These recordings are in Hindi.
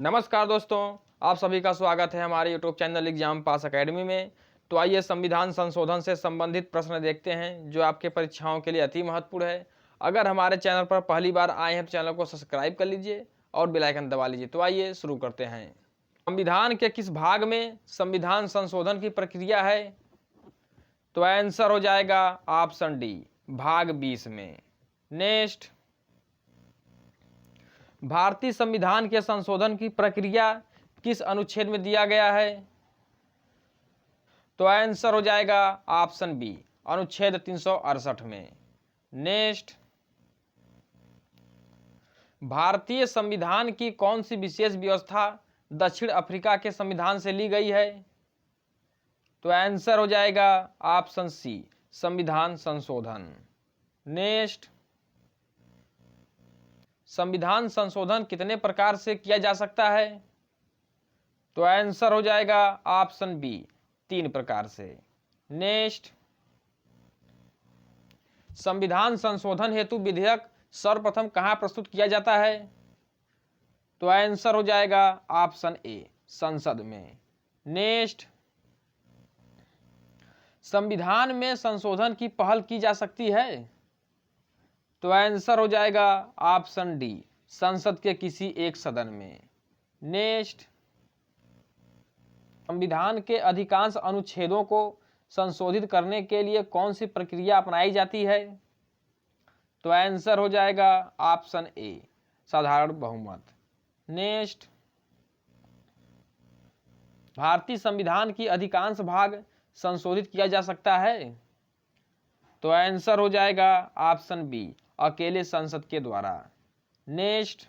नमस्कार दोस्तों, आप सभी का स्वागत है हमारे यूट्यूब चैनल एग्जाम पास एकेडमी में। तो आइए संविधान संशोधन से संबंधित प्रश्न देखते हैं जो आपके परीक्षाओं के लिए अति महत्वपूर्ण है। अगर हमारे चैनल पर पहली बार आए हैं तो चैनल को सब्सक्राइब कर लीजिए और बेल आइकन दबा लीजिए। तो आइए शुरू करते हैं। संविधान के किस भाग में संविधान संशोधन की प्रक्रिया है? तो आंसर हो जाएगा ऑप्शन डी, भाग 20 में। नेक्स्ट, भारतीय संविधान के संशोधन की प्रक्रिया किस अनुच्छेद में दिया गया है? तो आंसर हो जाएगा ऑप्शन बी, अनुच्छेद 368 में। नेक्स्ट, भारतीय संविधान की कौन सी विशेष व्यवस्था दक्षिण अफ्रीका के संविधान से ली गई है? तो आंसर हो जाएगा ऑप्शन सी, संविधान संशोधन। नेक्स्ट, संविधान संशोधन कितने प्रकार से किया जा सकता है? तो आंसर हो जाएगा ऑप्शन बी, 3 प्रकार से। नेक्स्ट, संविधान संशोधन हेतु विधेयक सर्वप्रथम कहां प्रस्तुत किया जाता है? तो आंसर हो जाएगा ऑप्शन ए, संसद में। नेक्स्ट, संविधान में संशोधन की पहल की जा सकती है? तो आंसर हो जाएगा ऑप्शन डी, संसद के किसी एक सदन में। नेक्स्ट, संविधान के अधिकांश अनुच्छेदों को संशोधित करने के लिए कौन सी प्रक्रिया अपनाई जाती है? तो आंसर हो जाएगा ऑप्शन ए, साधारण बहुमत। नेक्स्ट, भारतीय संविधान की अधिकांश भाग संशोधित किया जा सकता है? तो आंसर हो जाएगा ऑप्शन बी, अकेले संसद के द्वारा। नेक्स्ट,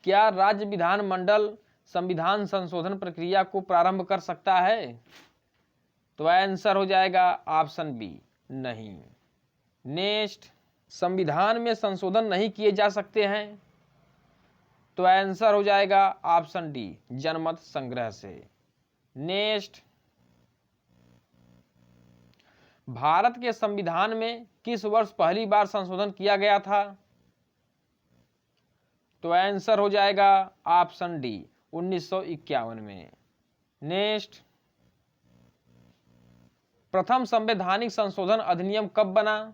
क्या राज्य विधानमंडल संविधान संशोधन प्रक्रिया को प्रारंभ कर सकता है? तो आंसर हो जाएगा ऑप्शन बी, नहीं। नेक्स्ट, संविधान में संशोधन नहीं किए जा सकते हैं? तो आंसर हो जाएगा ऑप्शन डी, जनमत संग्रह से। नेक्स्ट, भारत के संविधान में किस वर्ष पहली बार संशोधन किया गया था? तो आंसर हो जाएगा ऑप्शन डी, 1951 में। नेक्स्ट, प्रथम संवैधानिक संशोधन अधिनियम कब बना?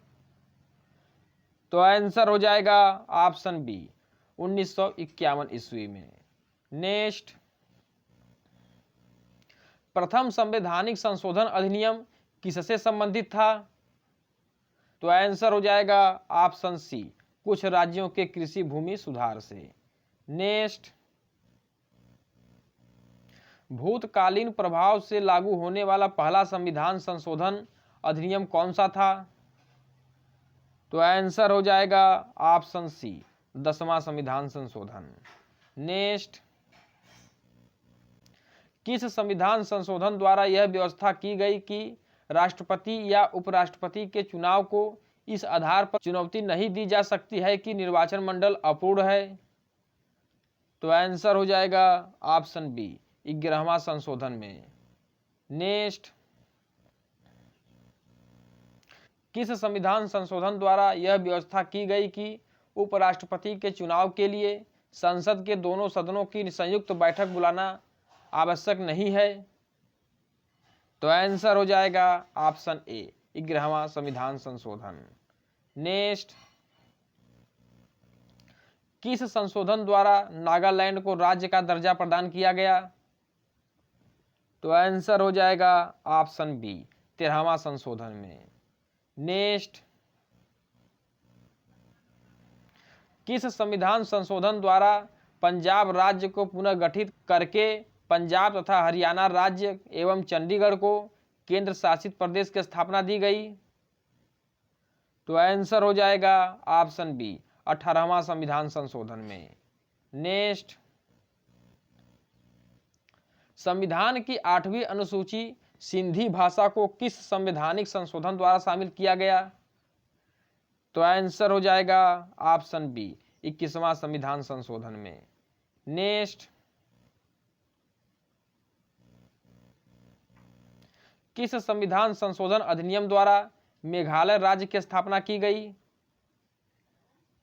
तो आंसर हो जाएगा ऑप्शन बी, 1951 ईस्वी में। नेक्स्ट, प्रथम संवैधानिक संशोधन अधिनियम किससे संबंधित था? तो आंसर हो जाएगा ऑप्शन सी, कुछ राज्यों के कृषि भूमि सुधार से। नेक्स्ट, भूतकालीन प्रभाव से लागू होने वाला पहला संविधान संशोधन अधिनियम कौन सा था? तो आंसर हो जाएगा ऑप्शन सी, 10वां संविधान संशोधन। नेक्स्ट, किस संविधान संशोधन द्वारा यह व्यवस्था की गई कि राष्ट्रपति या उपराष्ट्रपति के चुनाव को इस आधार पर चुनौती नहीं दी जा सकती है कि निर्वाचन मंडल अपूर्ण है? तो आंसर हो जाएगा ऑप्शन बी, 11वां संशोधन में। नेक्स्ट, किस संविधान संशोधन द्वारा यह व्यवस्था की गई कि उपराष्ट्रपति के चुनाव के लिए संसद के दोनों सदनों की संयुक्त बैठक बुलाना आवश्यक नहीं है? तो आंसर हो जाएगा ऑप्शन ए, 11वां संविधान संशोधन। नेक्स्ट, किस संशोधन द्वारा नागालैंड को राज्य का दर्जा प्रदान किया गया? तो आंसर हो जाएगा ऑप्शन बी, 13वां संशोधन में। नेक्स्ट, किस संविधान संशोधन द्वारा पंजाब राज्य को पुनर्गठित करके पंजाब तथा हरियाणा राज्य एवं चंडीगढ़ को केंद्र शासित प्रदेश की स्थापना दी गई? तो आंसर हो जाएगा ऑप्शन बी, 18वां संविधान संशोधन में। नेक्स्ट, संविधान की 8वीं अनुसूची सिंधी भाषा को किस संवैधानिक संशोधन द्वारा शामिल किया गया? तो आंसर हो जाएगा ऑप्शन बी, 21वां संविधान संशोधन में। नेक्स्ट, किस संविधान संशोधन अधिनियम द्वारा मेघालय राज्य की स्थापना की गई?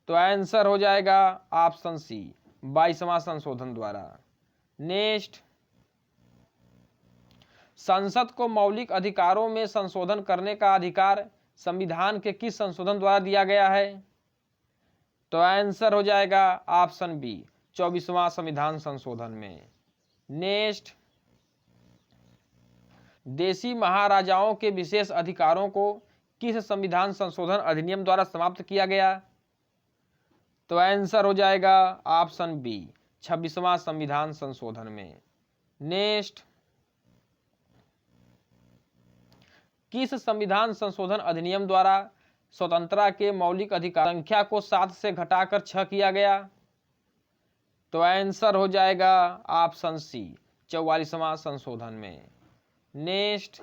तो आंसर हो जाएगा ऑप्शन सी, 22वां संशोधन द्वारा। नेक्स्ट, संसद को मौलिक अधिकारों में संशोधन करने का अधिकार संविधान के किस संशोधन द्वारा दिया गया है? तो आंसर हो जाएगा ऑप्शन बी, 24वां संविधान संशोधन में। नेक्स्ट, देशी महाराजाओं के विशेष अधिकारों को किस संविधान संशोधन अधिनियम द्वारा समाप्त किया गया? तो आंसर हो जाएगा ऑप्शन बी, 26वां संविधान संशोधन में। नेक्स्ट, किस संविधान संशोधन अधिनियम द्वारा स्वतंत्रता के मौलिक अधिकार संख्या को 7 से घटाकर 6 किया गया? तो आंसर हो जाएगा ऑप्शन सी, 44वां संशोधन में। नेक्स्ट,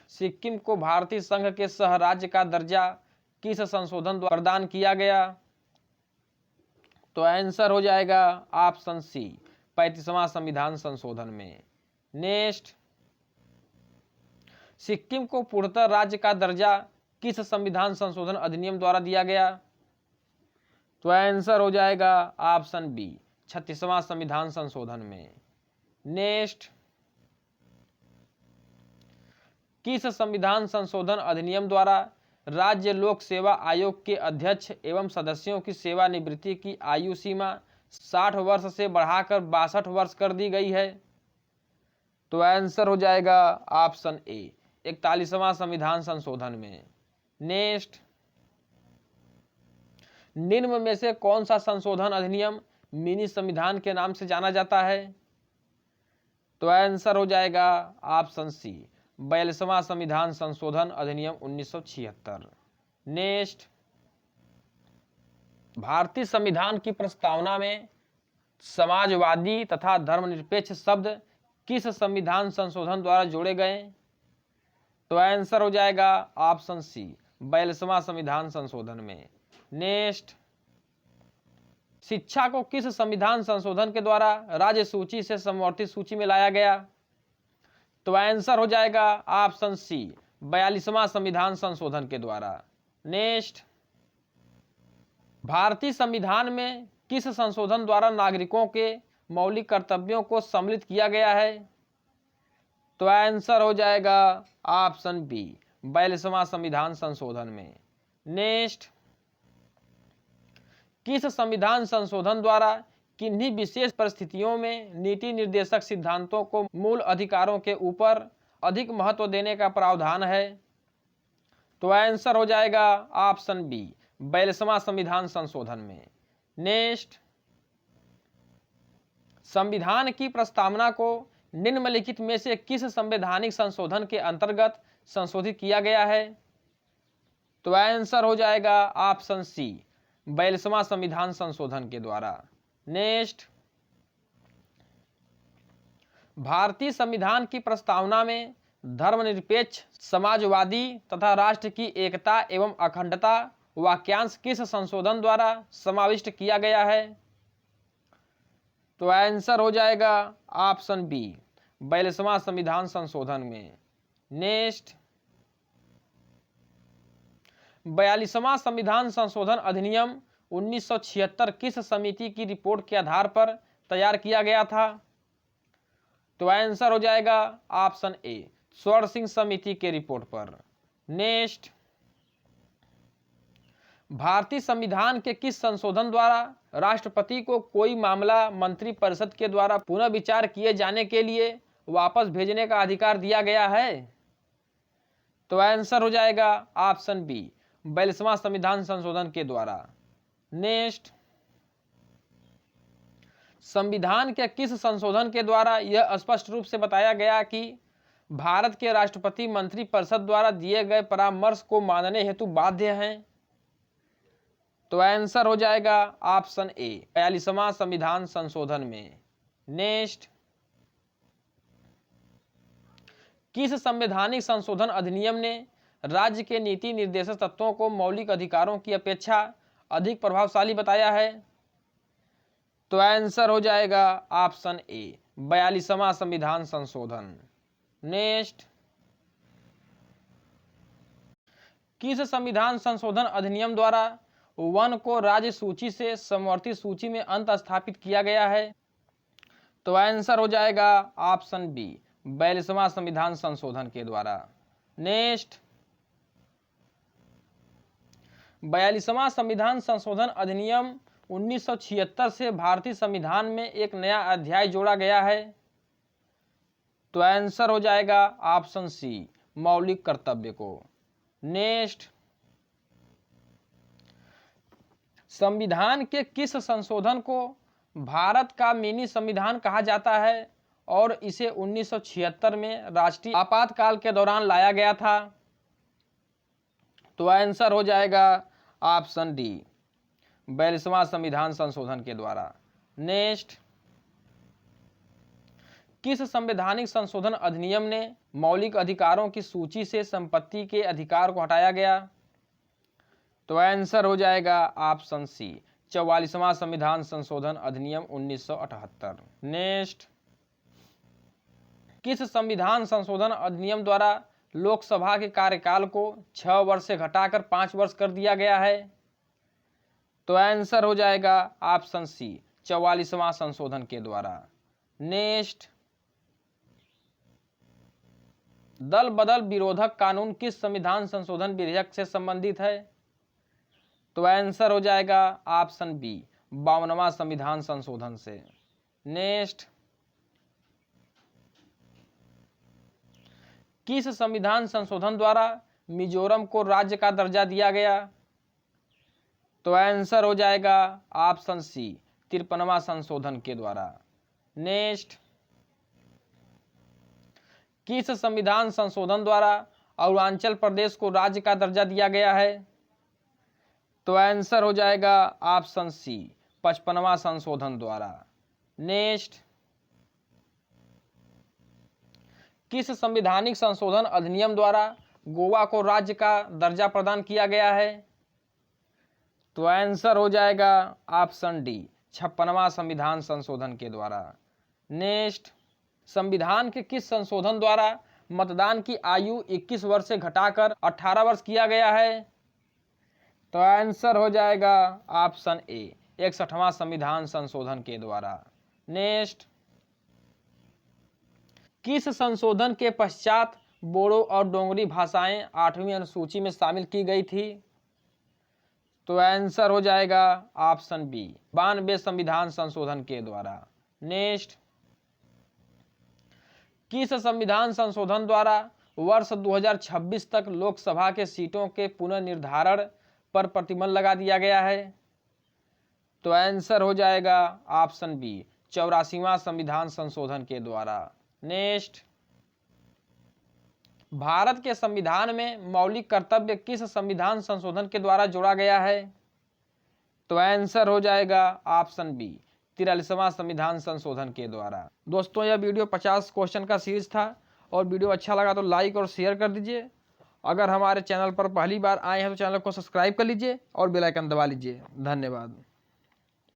सिक्किम को भारतीय संघ के सह राज्य का दर्जा किस संशोधन द्वारा प्रदान किया गया? तो आंसर हो जाएगा ऑप्शन सी, 35वां संविधान संशोधन में। नेक्स्ट, सिक्किम को पूर्णतः राज्य का दर्जा किस संविधान संशोधन अधिनियम द्वारा दिया गया? तो आंसर हो जाएगा ऑप्शन बी, 36वां संविधान संशोधन में। नेक्स्ट, किस संविधान संशोधन अधिनियम द्वारा राज्य लोक सेवा आयोग के अध्यक्ष एवं सदस्यों की सेवानिवृत्ति की आयु सीमा 60 वर्ष से बढ़ाकर 62 वर्ष कर दी गई है? तो आंसर हो जाएगा ऑप्शन ए, 41वां संविधान संशोधन में। नेक्स्ट, निम्न में से कौन सा संशोधन अधिनियम मिनी संविधान के नाम से जाना जाता है? तो आंसर हो जाएगा ऑप्शन सी, 42वां संविधान संशोधन अधिनियम 1976। नेक्स्ट, भारतीय संविधान की प्रस्तावना में समाजवादी तथा धर्मनिरपेक्ष शब्द किस संविधान संशोधन द्वारा जोड़े गए? तो आंसर हो जाएगा ऑप्शन सी, 42वां संविधान संशोधन में। नेक्स्ट, शिक्षा को किस संविधान संशोधन के द्वारा राज्य सूची से समवर्ती सूची में लाया गया? तो आंसर हो जाएगा ऑप्शन सी, 42वां संविधान संशोधन के द्वारा। नेक्स्ट, भारतीय संविधान में किस संशोधन द्वारा नागरिकों के मौलिक कर्तव्यों को सम्मिलित किया गया है? तो आंसर हो जाएगा ऑप्शन बी, 42वां संविधान संशोधन में। नेक्स्ट, किस संविधान संशोधन द्वारा किन्हीं विशेष परिस्थितियों में नीति निर्देशक सिद्धांतों को मूल अधिकारों के ऊपर अधिक महत्व देने का प्रावधान है? तो आंसर हो जाएगा ऑप्शन बी, 42वां संविधान संशोधन में। नेक्स्ट, संविधान की प्रस्तावना को निम्नलिखित में से किस संवैधानिक संशोधन के अंतर्गत संशोधित किया गया है? तो आंसर हो जाएगा ऑप्शन सी, 42वां संविधान संशोधन के द्वारा। नेक्स्ट, भारतीय संविधान की प्रस्तावना में धर्मनिरपेक्ष, समाजवादी तथा राष्ट्र की एकता एवं अखंडता वाक्यांश किस संशोधन द्वारा समाविष्ट किया गया है? तो आंसर हो जाएगा ऑप्शन बी, 42वां संविधान संशोधन में। नेक्स्ट, 42वां संविधान संशोधन अधिनियम 1976 किस समिति की रिपोर्ट के आधार पर तैयार किया गया था? तो आंसर हो जाएगा ऑप्शन ए, स्वर्ण सिंह समिति के रिपोर्ट पर। नेक्स्ट, भारतीय संविधान के किस संशोधन द्वारा राष्ट्रपति को कोई मामला मंत्रिपरिषद के द्वारा पुनः विचार किए जाने के लिए वापस भेजने का अधिकार दिया गया है? तो आंसर हो जाएगा ऑप्शन बी, 42वां संविधान संशोधन के द्वारा। नेक्स्ट, संविधान के किस संशोधन के द्वारा यह स्पष्ट रूप से बताया गया कि भारत के राष्ट्रपति मंत्रिपरिषद द्वारा दिए गए परामर्श को मानने हेतु बाध्य हैं? तो आंसर हो जाएगा ऑप्शन ए, 42वां संविधान संशोधन में। नेक्स्ट, किस संवैधानिक संशोधन अधिनियम ने राज्य के नीति निर्देशक तत्वों को मौलिक अधिकारों की अपेक्षा अधिक प्रभावशाली बताया है? तो आंसर हो जाएगा ऑप्शन ए, 42वां संविधान संशोधन। नेक्स्ट, किस संविधान संशोधन अधिनियम द्वारा वन को राज्य सूची से समवर्ती सूची में अंत स्थापित किया गया है? तो आंसर हो जाएगा ऑप्शन बी 42वां संविधान संशोधन के द्वारा। नेक्स्ट, 42वां संविधान संशोधन अधिनियम 1976 से भारतीय संविधान में एक नया अध्याय जोड़ा गया है? तो आंसर हो जाएगा ऑप्शन सी मौलिक कर्तव्य को। नेक्स्ट, संविधान के किस संशोधन को भारत का मिनी संविधान कहा जाता है और इसे 1976 में राष्ट्रीय आपातकाल के दौरान लाया गया था? तो आंसर हो जाएगा ऑप्शन डी 42वां संविधान संशोधन के द्वारा। नेक्स्ट, किस संवैधानिक संशोधन अधिनियम ने मौलिक अधिकारों की सूची से संपत्ति के अधिकार को हटाया गया? तो आंसर हो जाएगा ऑप्शन सी 44वां संविधान संशोधन अधिनियम 1978। नेक्स्ट, किस संविधान संशोधन अधिनियम द्वारा लोकसभा के कार्यकाल को 6 वर्ष से घटाकर 5 वर्ष कर दिया गया है? तो आंसर हो जाएगा ऑप्शन सी 44वां संशोधन के द्वारा। नेक्स्ट, दल बदल विरोधक कानून किस संविधान संशोधन विधेयक से संबंधित है? तो आंसर हो जाएगा ऑप्शन बी 52वां संविधान संशोधन से। नेक्स्ट, किस संविधान संशोधन द्वारा मिजोरम को राज्य का दर्जा दिया गया? तो आंसर हो जाएगा ऑप्शन सी 53वां संशोधन के द्वारा। नेक्स्ट, किस संविधान संशोधन द्वारा अरुणाचल प्रदेश को राज्य का दर्जा दिया गया है? तो आंसर हो जाएगा ऑप्शन सी 55वां संशोधन द्वारा। नेक्स्ट, किस संवैधानिक संशोधन अधिनियम द्वारा गोवा को राज्य का दर्जा प्रदान किया गया है? तो आंसर हो जाएगा ऑप्शन डी 56वां संविधान संशोधन के द्वारा। नेक्स्ट, संविधान के किस संशोधन द्वारा मतदान की आयु 21 वर्ष से घटाकर 18 वर्ष किया गया है? तो आंसर हो जाएगा ऑप्शन ए 61वां संविधान संशोधन के द्वारा। नेक्स्ट, किस संशोधन के पश्चात बोडो और डोंगरी भाषाएं 8वीं अनुसूची में शामिल की गई थी? तो आंसर हो जाएगा ऑप्शन बी 92 संविधान संशोधन के द्वारा। नेक्स्ट, किस संविधान संशोधन द्वारा वर्ष 2026 तक लोकसभा के सीटों के पुनर्निर्धारण पर प्रतिबंध लगा दिया गया है? तो आंसर हो जाएगा ऑप्शन बी 84वां संविधान संशोधन के द्वारा। नेक्स्ट, भारत के संविधान में मौलिक कर्तव्य किस संविधान संशोधन के द्वारा जोड़ा गया है? तो आंसर हो जाएगा ऑप्शन बी 43वां संविधान संशोधन के द्वारा। दोस्तों, यह वीडियो 50 क्वेश्चन का सीरीज था और वीडियो अच्छा लगा तो लाइक और शेयर कर दीजिए। अगर हमारे चैनल पर पहली बार आए हैं तो चैनल को सब्सक्राइब कर लीजिए और बेल आइकन दबा लीजिए। धन्यवाद।